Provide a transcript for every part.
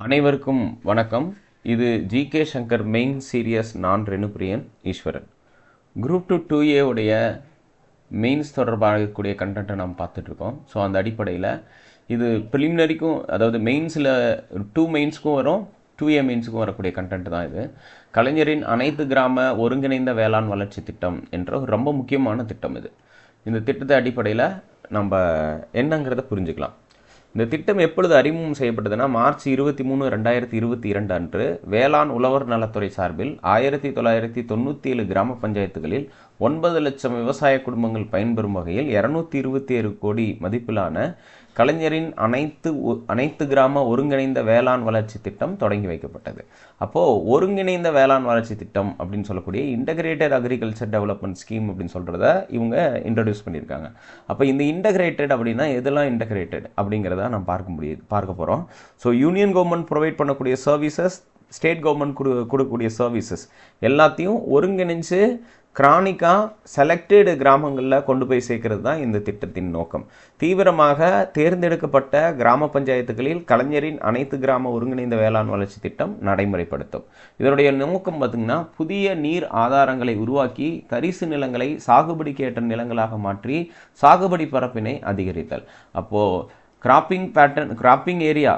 அனைவருக்கும் வணக்கம். இது ஜிகே சங்கர் மெயின் சீரியஸ். நான் ரெணுபிரியன் ஈஸ்வரன். குரூப் 2 2A உடைய மெயின்ஸ் தொடர்பாக இருக்கக்கூடிய கண்டென்ட்டை நாம் பார்த்துட்ருக்கோம். ஸோ அந்த அடிப்படையில் இது ப்ரிலிமினரிக்கும், அதாவது மெயின்ஸில் 2 மெயின்ஸுக்கும் வரும், 2A மெயின்ஸுக்கும் வரக்கூடிய கண்டென்ட் தான் இது. கலைஞரின் அனைத்து கிராம ஒருங்கிணைந்த வேளாண் வளர்ச்சி திட்டம் என்ற ஒரு ரொம்ப முக்கியமான திட்டம் இது. இந்த திட்டத்தை அடிப்படையில் நம்ம என்னங்கிறத புரிஞ்சுக்கலாம். இந்த திட்டம் எப்பொழுது அறிமுகம் செய்யப்பட்டதுன்னா, மார்ச் 23, 2022 அன்று வேளாண் உழவர் நலத்துறை சார்பில் 1997 கிராம பஞ்சாயத்துகளில் 9 லட்சம் விவசாய குடும்பங்கள் பயன்பெறும் வகையில் 227 கோடி மதிப்பிலான கலைஞரின் அனைத்து கிராம ஒருங்கிணைந்த வேளாண் வளர்ச்சி திட்டம் தொடங்கி வைக்கப்பட்டது. அப்போது ஒருங்கிணைந்த வேளாண் வளர்ச்சி திட்டம் அப்படின்னு சொல்லக்கூடிய இன்டகிரேட்டட் அக்ரிகல்ச்சர் டெவலப்மெண்ட் ஸ்கீம் அப்படின்னு சொல்கிறத இவங்க இன்ட்ரடியூஸ் பண்ணியிருக்காங்க. அப்போ இந்த இன்டகிரேட்டட் அப்படின்னா எதெல்லாம் இன்டகிரேட்டட் அப்படிங்கிறத நம்ம பார்க்க போகிறோம். ஸோ யூனியன் கவர்மெண்ட் ப்ரொவைட் பண்ணக்கூடிய சர்வீசஸ், ஸ்டேட் கவர்மெண்ட் கொடுக்கக்கூடிய சர்வீசஸ் எல்லாத்தையும் ஒருங்கிணைஞ்சு கிரானிக்காக செலக்டட் கிராமங்களில் கொண்டு போய் சேர்க்கறது தான் இந்த திட்டத்தின் நோக்கம். தீவிரமாக தேர்ந்தெடுக்கப்பட்ட கிராம பஞ்சாயத்துகளில் கலைஞரின் அனைத்து கிராம ஒருங்கிணைந்த வேளாண் வளர்ச்சி திட்டம் நடைமுறைப்படுத்தும். இதனுடைய நோக்கம் பார்த்திங்கன்னா, புதிய நீர் ஆதாரங்களை உருவாக்கி தரிசு நிலங்களை சாகுபடிக்கு ஏற்ற நிலங்களாக மாற்றி சாகுபடி பரப்பினை அதிகரித்தல். அப்போது கிராப்பிங் ஏரியா,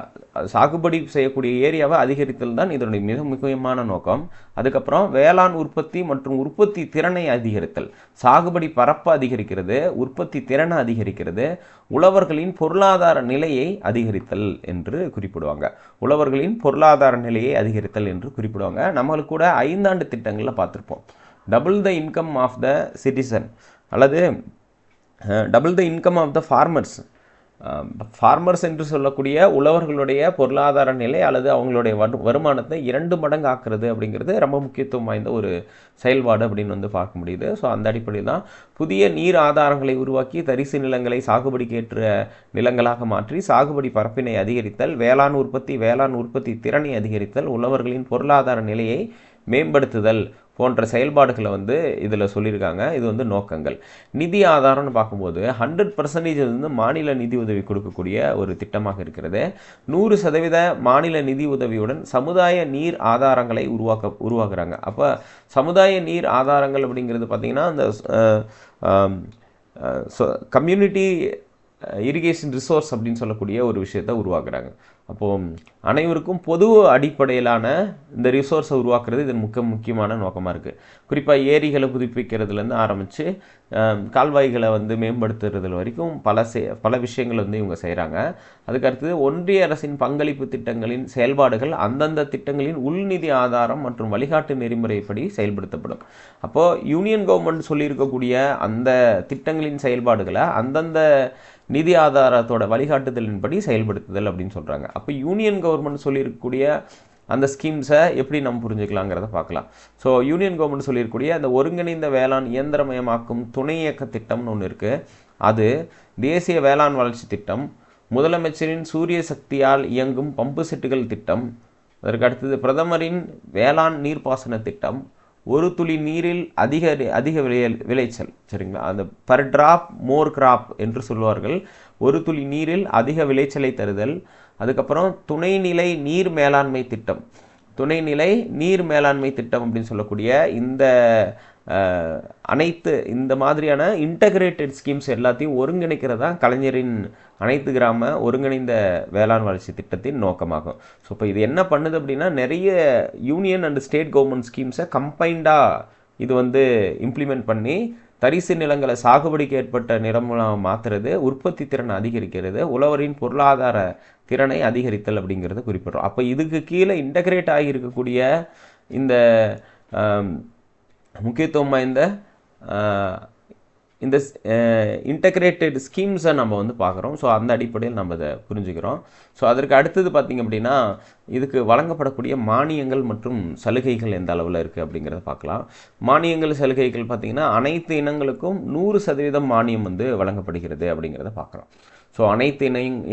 சாகுபடி செய்யக்கூடிய ஏரியாவை அதிகரித்தல் தான் இதனுடைய மிக முக்கியமான நோக்கம். அதுக்கப்புறம் வேளாண் உற்பத்தி மற்றும் உற்பத்தி திறனை அதிகரித்தல், சாகுபடி பரப்பை அதிகரிக்கிறது, உற்பத்தி திறனை அதிகரிக்கிறது, உழவர்களின் பொருளாதார நிலையை அதிகரித்தல் என்று குறிப்பிடுவாங்க. உழவர்களின் பொருளாதார நிலையை அதிகரித்தல் என்று குறிப்பிடுவாங்க. நம்மளுக்கு கூட 5 ஆண்டு திட்டங்களில் பார்த்துருப்போம். Double the income of the citizen அல்லது double the income of the farmers என்று சொல்லக்கூடிய உழவர்களுடைய பொருளாதார நிலை அல்லது அவங்களுடைய வருமானத்தை 2 மடங்கு ஆக்குறது அப்படிங்கிறது ரொம்ப முக்கியத்துவம் வாய்ந்த ஒரு செயல்பாடு அப்படின்னு பார்க்க முடியுது. ஸோ அந்த அடிப்படையில் தான் புதிய நீர் ஆதாரங்களை உருவாக்கி தரிசு நிலங்களை சாகுபடிக்கு ஏற்ற நிலங்களாக மாற்றி சாகுபடி பரப்பினை அதிகரித்தல், வேளாண் உற்பத்தி திறனை அதிகரித்தல், உழவர்களின் பொருளாதார நிலையை மேம்படுத்துதல் போன்ற செயல்பாடுகளை இதில் சொல்லியிருக்காங்க. இது நோக்கங்கள். நிதி ஆதாரம்னு பார்க்கும்போது 100% மாநில நிதி உதவி கொடுக்கக்கூடிய ஒரு திட்டமாக இருக்கிறது. 100% மாநில நிதி உதவியுடன் சமுதாய நீர் ஆதாரங்களை உருவாக்குறாங்க. அப்போ சமுதாய நீர் ஆதாரங்கள் அப்படிங்கிறது பார்த்திங்கன்னா, அந்த கம்யூனிட்டி இரிகேஷன் ரிசோர்ஸ் அப்படின்னு சொல்லக்கூடிய ஒரு விஷயத்தை உருவாக்குறாங்க. அப்போது அனைவருக்கும் பொது அடிப்படையிலான இந்த ரிசோர்ஸை உருவாக்குறது இதன் முக்கியமான நோக்கமாக இருக்குது. குறிப்பாக ஏரிகளை புதுப்பிக்கிறதுலேருந்து ஆரம்பித்து கால்வாய்களை மேம்படுத்துறது வரைக்கும் பல விஷயங்கள் இவங்க செய்கிறாங்க. அதுக்கடுத்தது ஒன்றிய அரசின் பங்களிப்பு திட்டங்களின் செயல்பாடுகள் அந்தந்த திட்டங்களின் உள்நிதி ஆதாரம் மற்றும் வழிகாட்டு நெறிமுறைப்படி செயல்படுத்தப்படும். அப்போது யூனியன் கவர்மெண்ட் சொல்லியிருக்கக்கூடிய அந்த திட்டங்களின் செயல்பாடுகளை அந்தந்த நிதி ஆதாரத்தோட வழிகாட்டுதலின்படி செயல்படுத்துதல் அப்படின்னு சொல்கிறாங்க. அப்போ யூனியன் கவர்மெண்ட் சொல்லியிருக்கக்கூடிய அந்த ஸ்கீம்ஸை எப்படி நம்ம புரிஞ்சுக்கலாங்கிறத பார்க்கலாம். ஸோ யூனியன் கவர்மெண்ட் சொல்லியிருக்கக்கூடிய அந்த ஒருங்கிணைந்த வேளாண் இயந்திரமயமாக்கும் துணை இயக்க திட்டம்னு ஒன்று இருக்குது. அது தேசிய வேளாண் வளர்ச்சி திட்டம், முதலமைச்சரின் சூரிய சக்தியால் இயங்கும் பம்பு செட்டுகள் திட்டம், அதற்கு அடுத்தது பிரதமரின் வேளாண் நீர்ப்பாசன திட்டம், ஒரு துளி நீரில் அதிக விளைச்சல், சரிங்களா, அந்த பர் டிராப் மோர் கிராப் என்று சொல்வார்கள். ஒரு துளி நீரில் அதிக விளைச்சலை தருதல். அதுக்கப்புறம் துணைநிலை நீர் மேலாண்மை திட்டம் அப்படின்னு சொல்லக்கூடிய இந்த மாதிரியான இன்டகிரேட்டட் ஸ்கீம்ஸ் எல்லாத்தையும் ஒருங்கிணைக்கிறதா கலைஞரின் அனைத்து கிராம ஒருங்கிணைந்த வேளாண் வளர்ச்சி திட்டத்தின் நோக்கமாகும். ஸோ இப்போ இது என்ன பண்ணுது அப்படின்னா, நிறைய யூனியன் அண்ட் ஸ்டேட் கவர்மெண்ட் ஸ்கீம்ஸை கம்பைண்டாக இது இம்ப்ளிமெண்ட் பண்ணி தரிசு நிலங்களை சாகுபடிக்கு ஏற்பட்ட நிலமாக மாற்றுறது, உற்பத்தி திறனை அதிகரிக்கிறது, உழவரின் பொருளாதார திறனை அதிகரித்தல் அப்படிங்கிறத குறிப்பிடுறோம். அப்போ இதுக்கு கீழே இன்டகிரேட் ஆகியிருக்கக்கூடிய இந்த முக்கியத்துவம் வாய்ந்த இந்த இன்டகிரேட்டட் ஸ்கீம்ஸை நம்ம பார்க்குறோம். ஸோ அந்த அடிப்படையில் நம்ம அதை புரிஞ்சுக்கிறோம். ஸோ அதற்கு அடுத்தது பார்த்திங்க அப்படின்னா, இதுக்கு வழங்கப்படக்கூடிய மானியங்கள் மற்றும் சலுகைகள் எந்த அளவில் இருக்குது அப்படிங்கிறத பார்க்கலாம். மானியங்கள் சலுகைகள் பார்த்திங்கன்னா, அனைத்து இனங்களுக்கும் 100% மானியம் வழங்கப்படுகிறது அப்படிங்கிறத பார்க்குறோம். ஸோ அனைத்து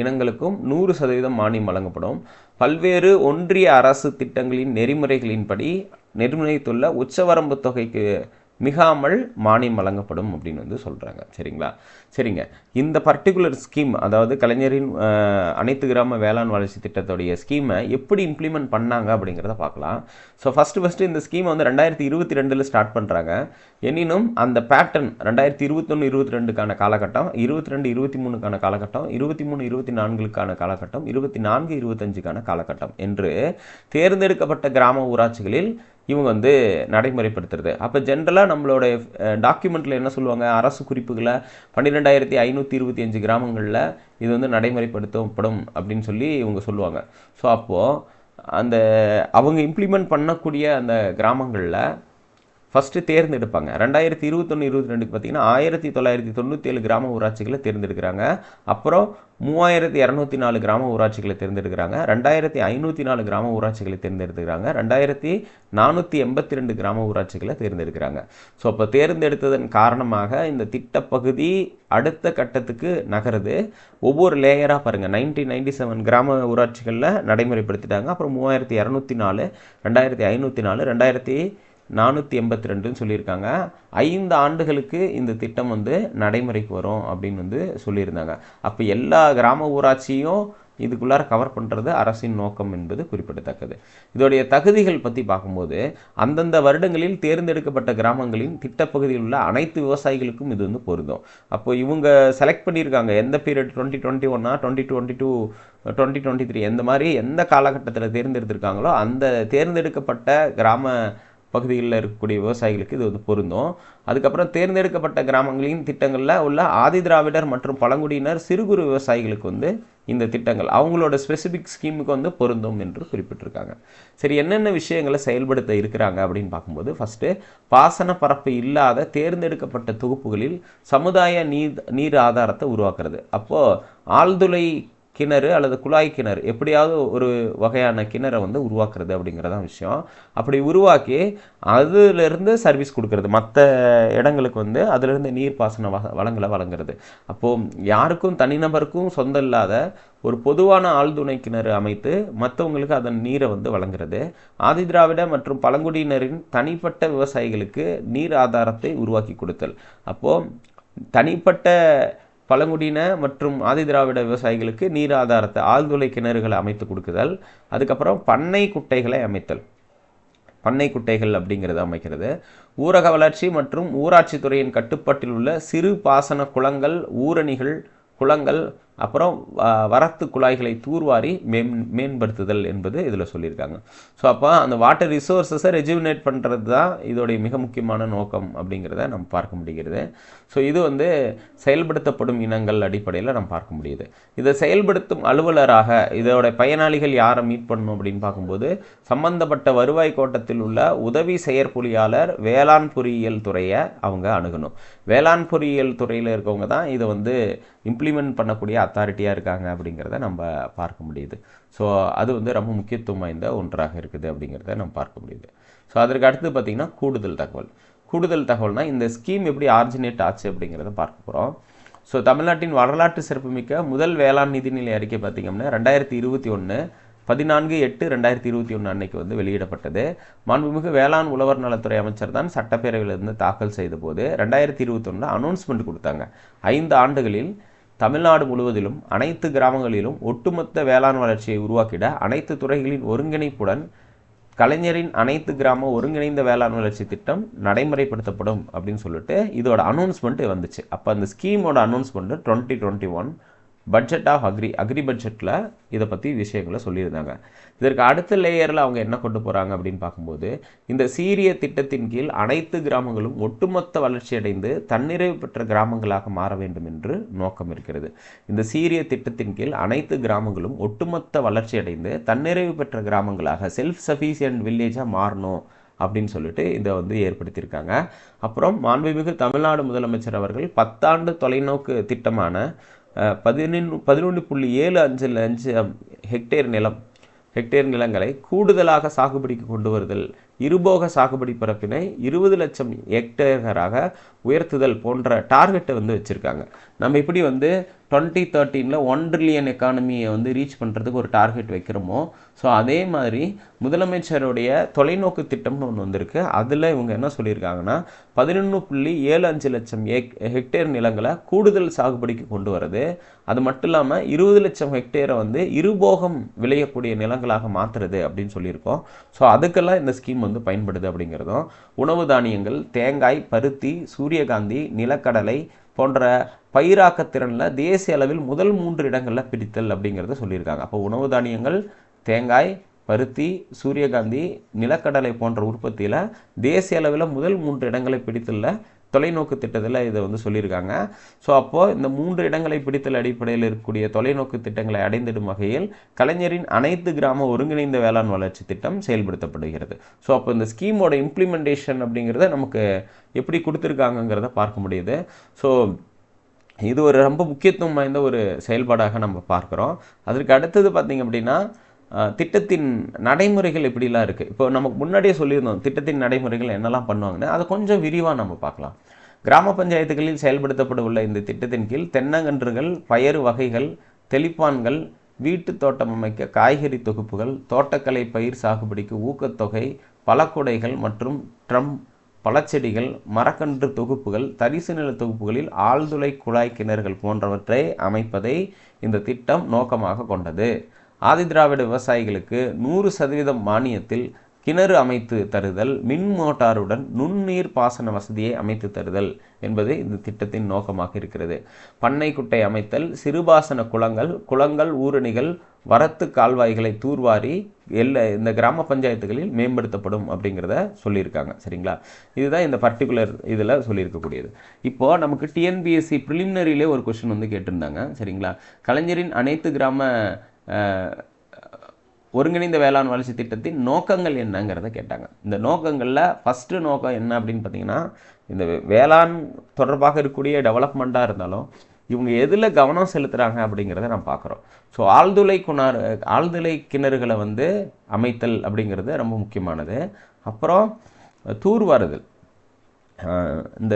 இனங்களுக்கும் 100% மானியம் வழங்கப்படும். பல்வேறு ஒன்றிய அரசு திட்டங்களின் நெறிமுறைகளின்படி நிர்ணயித்துள்ள உச்சவரம்பு தொகைக்கு மிகாமல் மானியம் வழங்கப்படும் அப்படின்னு வந்து சொல்கிறாங்க. சரிங்களா? சரிங்க. இந்த பர்டிகுலர் ஸ்கீம், அதாவது கலைஞரின் அனைத்து கிராம வேளாண் வளர்ச்சி திட்டத்துடைய ஸ்கீமை எப்படி இம்ப்ளிமெண்ட் பண்ணாங்க அப்படிங்கிறத பார்க்கலாம். ஸோ ஃபஸ்ட்டு இந்த ஸ்கீமை வந்து 2022 ஸ்டார்ட் பண்ணுறாங்க. எனினும் அந்த பேட்டர்ன் 2021-22க்கான காலகட்டம், 22-23க்கான காலகட்டம், 23-24க்கான காலகட்டம், 24-25க்கான காலகட்டம் என்று தேர்ந்தெடுக்கப்பட்ட கிராம ஊராட்சிகளில் இவங்க வந்து நடைமுறைப்படுத்துறது. அப்போ ஜென்ரலாக நம்மளோட டாக்குமெண்ட்டில் என்ன சொல்லுவாங்க, அரசு குறிப்புகளை 12,525 கிராமங்களில் இது வந்து நடைமுறைப்படுத்தப்படும் அப்படின்னு சொல்லி இவங்க சொல்லுவாங்க. ஸோ அப்போது அந்த அவங்க இம்ப்ளிமெண்ட் பண்ணக்கூடிய அந்த கிராமங்களில் ஃபஸ்ட்டு தேர்ந்தெடுப்பாங்க. 2021-22க்கு பார்த்தீங்கன்னா 1997 கிராம ஊராட்சிகளை தேர்ந்தெடுக்கிறாங்க. அப்புறம் 3204 கிராம ஊராட்சிகளை தேர்ந்தெடுக்கிறாங்க. 2504 கிராம ஊராட்சிகளை தேர்ந்தெடுக்கிறாங்க. 2482 கிராம ஊராட்சிகளை தேர்ந்தெடுக்கிறாங்க. ஸோ அப்போ தேர்ந்தெடுத்ததன் காரணமாக இந்த திட்டப்பகுதி அடுத்த கட்டத்துக்கு நகருது. ஒவ்வொரு லேயராக பாருங்கள், 1997 கிராம ஊராட்சிகளில் நடைமுறைப்படுத்திட்டாங்க. அப்புறம் 3204, 2504, 2482 சொல்லியிருக்காங்க. 5 ஆண்டுகளுக்கு இந்த திட்டம் வந்து நடைமுறைக்கு வரும் அப்படின்னு வந்து சொல்லியிருந்தாங்க. அப்போ எல்லா கிராம ஊராட்சியும் இதுக்குள்ளார கவர் பண்ணுறது அரசின் நோக்கம் என்பது குறிப்பிடத்தக்கது. இதோடைய தகுதிகள் பற்றி பார்க்கும்போது அந்தந்த வருடங்களில் தேர்ந்தெடுக்கப்பட்ட கிராமங்களின் திட்டப்பகுதியில் உள்ள அனைத்து விவசாயிகளுக்கும் இது வந்து பொருந்தும். அப்போ இவங்க செலக்ட் பண்ணியிருக்காங்க எந்த பீரியட், 2021, 2022, 2023, எந்த மாதிரி எந்த காலகட்டத்தில் தேர்ந்தெடுத்திருக்காங்களோ அந்த தேர்ந்தெடுக்கப்பட்ட கிராம பகுதிகளில் இருக்கக்கூடிய விவசாயிகளுக்கு இது வந்து பொருந்தும். அதுக்கப்புறம் தேர்ந்தெடுக்கப்பட்ட கிராமங்களின் திட்டங்களில் உள்ள ஆதி திராவிடர் மற்றும் பழங்குடியினர் சிறு குறு விவசாயிகளுக்கு வந்து இந்த திட்டங்கள் அவங்களோட ஸ்பெசிஃபிக் ஸ்கீமுக்கு வந்து பொருந்தும் என்று குறிப்பிட்டிருக்காங்க. சரி, என்னென்ன விஷயங்களை செயல்படுத்த இருக்கிறாங்க அப்படின்னு பார்க்கும்போது ஃபஸ்ட்டு பாசன பரப்பு இல்லாத தேர்ந்தெடுக்கப்பட்ட தொகுப்புகளில் சமுதாய நீர் ஆதாரத்தை உருவாக்குறது. அப்போது ஆழ்துளை கிணறு அல்லது குழாய் கிணறு, எப்படியாவது ஒரு வகையான கிணறை வந்து உருவாக்குறது அப்படிங்கிறதான் விஷயம். அப்படி உருவாக்கி அதிலிருந்து சர்வீஸ் கொடுக்கறது, மற்ற இடங்களுக்கு வந்து அதிலிருந்து நீர் பாசன வளங்களை வழங்குறது. அப்போது யாருக்கும் தனிநபருக்கும் சொந்தம் இல்லாத ஒரு பொதுவான ஆழ்துணை கிணறு அமைத்து மற்றவங்களுக்கு அதன் நீரை வந்து வழங்குறது. ஆதி திராவிட மற்றும் பழங்குடியினரின் தனிப்பட்ட விவசாயிகளுக்கு நீர் ஆதாரத்தை உருவாக்கி கொடுத்தல். அப்போது தனிப்பட்ட பழங்குடியின மற்றும் ஆதி திராவிட விவசாயிகளுக்கு நீர் ஆதாரத்தை, ஆழ்துளை கிணறுகளை அமைத்து கொடுக்குதல். அதுக்கப்புறம் பண்ணை குட்டைகளை அமைத்தல். பண்ணை குட்டைகள் அப்படிங்கிறத அமைக்கிறது. ஊரக வளர்ச்சி மற்றும் ஊராட்சி துறையின் கட்டுப்பாட்டில் உள்ள சிறு பாசன குளங்கள், ஊரணிகள், குளங்கள், அப்புறம் வரத்து குழாய்களை தூர்வாரி மேம்படுத்துதல் என்பது இதில் சொல்லியிருக்காங்க. ஸோ அப்போ அந்த வாட்டர் ரிசோர்ஸஸை ரெஜுவினேட் பண்ணுறது தான் இதோடைய மிக முக்கியமான நோக்கம் அப்படிங்கிறத நம்ம பார்க்க முடிகிறது. ஸோ இது வந்து செயல்படுத்தப்படும் இனங்கள் அடிப்படையில் நம்ம பார்க்க முடியுது. இதை செயல்படுத்தும் அலுவலராக இதோட பயனாளிகள் யாரை மீட் பண்ணணும் அப்படின்னு பார்க்கும்போது சம்பந்தப்பட்ட வருவாய் கோட்டத்தில் உள்ள உதவி செயற்பொறியாளர் வேளாண் பொறியியல் துறையை அவங்க அணுகணும். வேளாண் பொறியியல் துறையில் இருக்கவங்க தான் இதை வந்து இம்ப்ளிமெண்ட் பண்ணக்கூடிய அத்தாரிட்டியாக இருக்காங்க அப்படிங்கிறத நம்ம பார்க்க முடியுது. ஸோ அது வந்து ரொம்ப முக்கியத்துவம் வாய்ந்த ஒன்றாக இருக்குது அப்படிங்கிறத நம்ம பார்க்க முடியுது. ஸோ அதற்கு அடுத்து பார்த்திங்கன்னா கூடுதல் தகவல்னால் இந்த ஸ்கீம் எப்படி ஆரிஜினேட் ஆச்சு அப்படிங்கிறத பார்க்க போகிறோம். ஸோ தமிழ்நாட்டின் வரலாற்று சிறப்புமிக்க முதல் வேளாண் நிதிநிலை அறிக்கை பார்த்திங்கன்னா 2021 14/8/2021 அன்னைக்கு வந்து வெளியிடப்பட்டது. மாண்புமிகு வேளாண் உழவர் நலத்துறை அமைச்சர் தான் சட்டப்பேரவையிலிருந்து தாக்கல் செய்த போது 2021 அனௌன்ஸ்மெண்ட் கொடுத்தாங்க. 5 ஆண்டுகளில் தமிழ்நாடு முழுவதிலும் அனைத்து கிராமங்களிலும் ஒட்டுமொத்த வேளாண் வளர்ச்சியை உருவாக்கிட அனைத்து துறைகளின் ஒருங்கிணைப்புடன் கலைஞரின் அனைத்து கிராம ஒருங்கிணைந்த வேளாண் வளர்ச்சி திட்டம் நடைமுறைப்படுத்தப்படும் அப்படின்னு சொல்லிட்டு இதோட அனௌன்ஸ்மெண்ட் வந்துச்சு. அப்போ அந்த ஸ்கீமோட அனௌன்ஸ்மெண்ட் 2021 பட்ஜெட் ஆஃப் அக்ரி பட்ஜெட்டில் இதை பற்றி விஷயங்களை சொல்லியிருந்தாங்க. இதற்கு அடுத்த லேயரில் அவங்க என்ன கொண்டு போகிறாங்க அப்படின்னு பார்க்கும்போது இந்த சீரிய திட்டத்தின் கீழ் அனைத்து கிராமங்களும் ஒட்டுமொத்த வளர்ச்சியடைந்து தன்னிறைவு பெற்ற கிராமங்களாக மாற வேண்டும் என்று நோக்கம் இருக்கிறது. இந்த சீரிய திட்டத்தின் கீழ் அனைத்து கிராமங்களும் ஒட்டுமொத்த வளர்ச்சியடைந்து தன்னிறைவு பெற்ற கிராமங்களாக செல்ஃப் சஃபிஷியன்ட் வில்லேஜாக மாறணும் அப்படின்னு சொல்லிட்டு இதை வந்து ஏற்படுத்தியிருக்காங்க. அப்புறம் மாண்புமிகு தமிழ்நாடு முதலமைச்சர் அவர்கள் 10 ஆண்டு தொலைநோக்கு திட்டமான 11.755 ஹெக்டேர் நிலங்களை கூடுதலாக சாகுபடிக்கு கொண்டு வருதல் இருபோக சாகுபடி பரப்பினை 20 லட்சம் ஹெக்டேராக உயர்த்துதல் போன்ற டார்கெட்டை வந்து வச்சுருக்காங்க. நம்ம இப்படி வந்து 2013 1 ட்ரில்லியன் எக்கானமியை வந்து ரீச் பண்ணுறதுக்கு ஒரு டார்கெட் வைக்கிறோமோ, ஸோ அதே மாதிரி முதலமைச்சருடைய தொலைநோக்கு திட்டம்னு ஒன்று வந்திருக்கு. அதில் இவங்க என்ன சொல்லியிருக்காங்கன்னா 11.75 லட்சம் ஹெக்டேர் நிலங்களை கூடுதல் சாகுபடிக்கு கொண்டு வரது. அது மட்டும் இல்லாமல் 20 லட்சம் ஹெக்டேரை வந்து இருபோகம் விளையக்கூடிய நிலங்களாக மாற்றுறது அப்படின்னு சொல்லியிருக்கோம். ஸோ அதுக்கெல்லாம் இந்த ஸ்கீம் வந்து பயன்படுது அப்படிங்கிறதும், உணவு தானியங்கள், தேங்காய், பருத்தி, சூரியகாந்தி, நிலக்கடலை போன்ற பயிராக்கத்திறனில் தேசிய அளவில் முதல் 3 இடங்களில் பிடித்தல் அப்படிங்கிறத சொல்லியிருக்காங்க. அப்போ உணவு தானியங்கள், தேங்காய், பருத்தி, சூரியகாந்தி, நிலக்கடலை போன்ற உற்பத்தியில் தேசிய அளவில் முதல் 3 இடங்களை பிடித்தல தொலைநோக்கு திட்டத்தில் இதை வந்து சொல்லியிருக்காங்க. ஸோ அப்போது இந்த 3 இடங்களை பிடித்தல் அடிப்படையில் இருக்கக்கூடிய தொலைநோக்கு திட்டங்களை அடைந்திடும் வகையில் கலைஞரின் அனைத்து கிராம ஒருங்கிணைந்த வேளாண் வளர்ச்சி திட்டம் செயல்படுத்தப்படுகிறது. ஸோ அப்போ இந்த ஸ்கீமோட இம்ப்ளிமெண்டேஷன் அப்படிங்கிறத நமக்கு எப்படி கொடுத்துருக்காங்கங்கிறத பார்க்க முடியுது. ஸோ இது ஒரு ரொம்ப முக்கியத்துவம் வாய்ந்த ஒரு செயல்பாடாக நம்ம பார்க்குறோம். அதற்கு அடுத்தது பார்த்திங்க அப்படின்னா திட்டத்தின் நடைமுறைகள் எப்படிலாம் இருக்குது. இப்போ நமக்கு முன்னாடியே சொல்லியிருந்தோம் திட்டத்தின் நடைமுறைகள் என்னெல்லாம் பண்ணுவாங்கன்னு. அதை கொஞ்சம் விரிவாக நம்ம பார்க்கலாம். கிராம பஞ்சாயத்துகளில் செயல்படுத்தப்பட உள்ள இந்த திட்டத்தின் கீழ் தென்னங்கன்றுகள், பயறு வகைகள், தெளிப்பான்கள், வீட்டு தோட்டம் அமைக்க காய்கறி தொகுப்புகள், தோட்டக்கலை பயிர் சாகுபடிக்கு ஊக்கத்தொகை, பழக்குடைகள் மற்றும் ட்ரம், பழச்செடிகள், மரக்கன்று தொகுப்புகள், தரிசு நில தொகுப்புகளில் ஆழ்துளை குழாய் கிணறுகள் போன்றவற்றை அமைப்பதை இந்த திட்டம் நோக்கமாக கொண்டது. ஆதிதிராவிட விவசாயிகளுக்கு 100% மானியத்தில் கிணறு அமைத்து தருதல், மின் மோட்டாருடன் நுண்ணீர் பாசன வசதியை அமைத்து தருதல் என்பது இந்த திட்டத்தின் நோக்கமாக இருக்கிறது. பண்ணை குட்டை அமைத்தல், சிறுபாசன குளங்கள், ஊரணிகள், வரத்து கால்வாய்களை தூர்வாரி இந்த கிராம பஞ்சாயத்துகளில் மேம்படுத்தப்படும் அப்படிங்கிறத சொல்லியிருக்காங்க. சரிங்களா? இதுதான் இந்த பர்டிகுலர் இதில் சொல்லியிருக்கக்கூடியது. இப்போது நமக்கு டிஎன்பிஎஸ்சி ப்ரிலிமினரியிலே ஒரு கொஸ்டின் வந்து கேட்டிருந்தாங்க. சரிங்களா? கலைஞரின் அனைத்து கிராம ஒருங்கிணைந்த வேளாண் வளர்ச்சி திட்டத்தின் நோக்கங்கள் என்னங்கிறத கேட்டாங்க. இந்த நோக்கங்களில் ஃபஸ்ட்டு நோக்கம் என்ன அப்படின்னு பார்த்தீங்கன்னா, இந்த வேளாண் தொடர்பாக இருக்கக்கூடிய டெவலப்மெண்ட்டாக இருந்தாலும் இவங்க எதில் கவனம் செலுத்துகிறாங்க அப்படிங்கிறத நம்ம பார்க்குறோம். ஸோ ஆழ்துளை கிணறுகளை வந்து அமைத்தல் அப்படிங்கிறது ரொம்ப முக்கியமானது. அப்புறம் தூர்வாறுதல், இந்த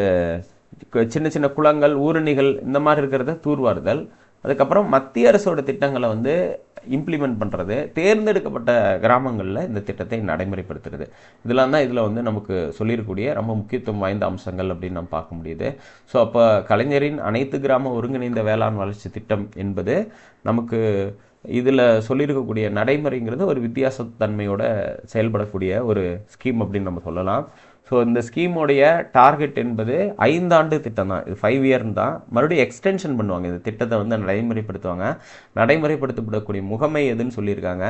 சின்ன சின்ன குளங்கள், ஊரணிகள் இந்த மாதிரி இருக்கிறத தூர்வாறுதல். அதுக்கப்புறம் மத்திய அரசோட திட்டங்களை வந்து இம்ப்ளிமெண்ட் பண்ணுறது, தேர்ந்தெடுக்கப்பட்ட கிராமங்களில் இந்த திட்டத்தை நடைமுறைப்படுத்துறது. இதெல்லாம் தான் இதில் வந்து நமக்கு சொல்லியிருக்கக்கூடிய ரொம்ப முக்கியத்துவம் வாய்ந்த அம்சங்கள் அப்படின்னு நம்ம பார்க்க முடியுது. ஸோ அப்போ கலைஞரின் அனைத்து கிராம ஒருங்கிணைந்த வேளாண் வளர்ச்சி திட்டம் என்பது நமக்கு இதில் சொல்லியிருக்கக்கூடிய நடைமுறைங்கிறது ஒரு வித்தியாசத்தன்மையோட செயல்படக்கூடிய ஒரு ஸ்கீம் அப்படின்னு நம்ம சொல்லலாம். ஸோ இந்த ஸ்கீமோடைய டார்கெட் என்பது 5 ஆண்டு திட்டம் தான். இது 5 இயர் தான். மறுபடியும் எக்ஸ்டென்ஷன் பண்ணுவாங்க. இந்த திட்டத்தை வந்து நடைமுறைப்படுத்துவாங்க. நடைமுறைப்படுத்தப்படக்கூடிய முகமை எதுன்னு சொல்லியிருக்காங்க.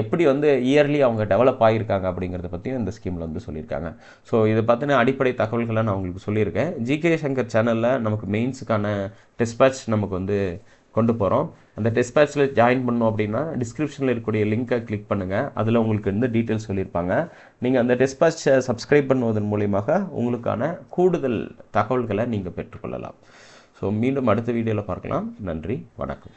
எப்படி வந்து இயர்லி அவங்க டெவலப் ஆகியிருக்காங்க அப்படிங்கிறத பற்றியும் இந்த ஸ்கீமில் வந்து சொல்லியிருக்காங்க. ஸோ இதை பற்றின அடிப்படை தகவல்களை நான் உங்களுக்கு சொல்லியிருக்கேன். ஜிகே சங்கர் சேனலில் நமக்கு மெயின்ஸுக்கான டெஸ்ட் நமக்கு வந்து கொண்டு போகிறோம். அந்த டெஸ்ட் பேட்சில் ஜாயின் பண்ணோம் அப்படின்னா டிஸ்கிரிப்ஷனில் இருக்கக்கூடிய லிங்கை கிளிக் பண்ணுங்கள். அதில் உங்களுக்கு வந்து டீட்டெயில்ஸ் சொல்லியிருப்பாங்க. நீங்கள் அந்த டெஸ்ட் பேட்சை சப்ஸ்கிரைப் பண்ணுவதன் மூலியமாக உங்களுக்கான கூடுதல் தகவல்களை நீங்கள் பெற்றுக்கொள்ளலாம். ஸோ மீண்டும் அடுத்த வீடியோவில் பார்க்கலாம். நன்றி, வணக்கம்.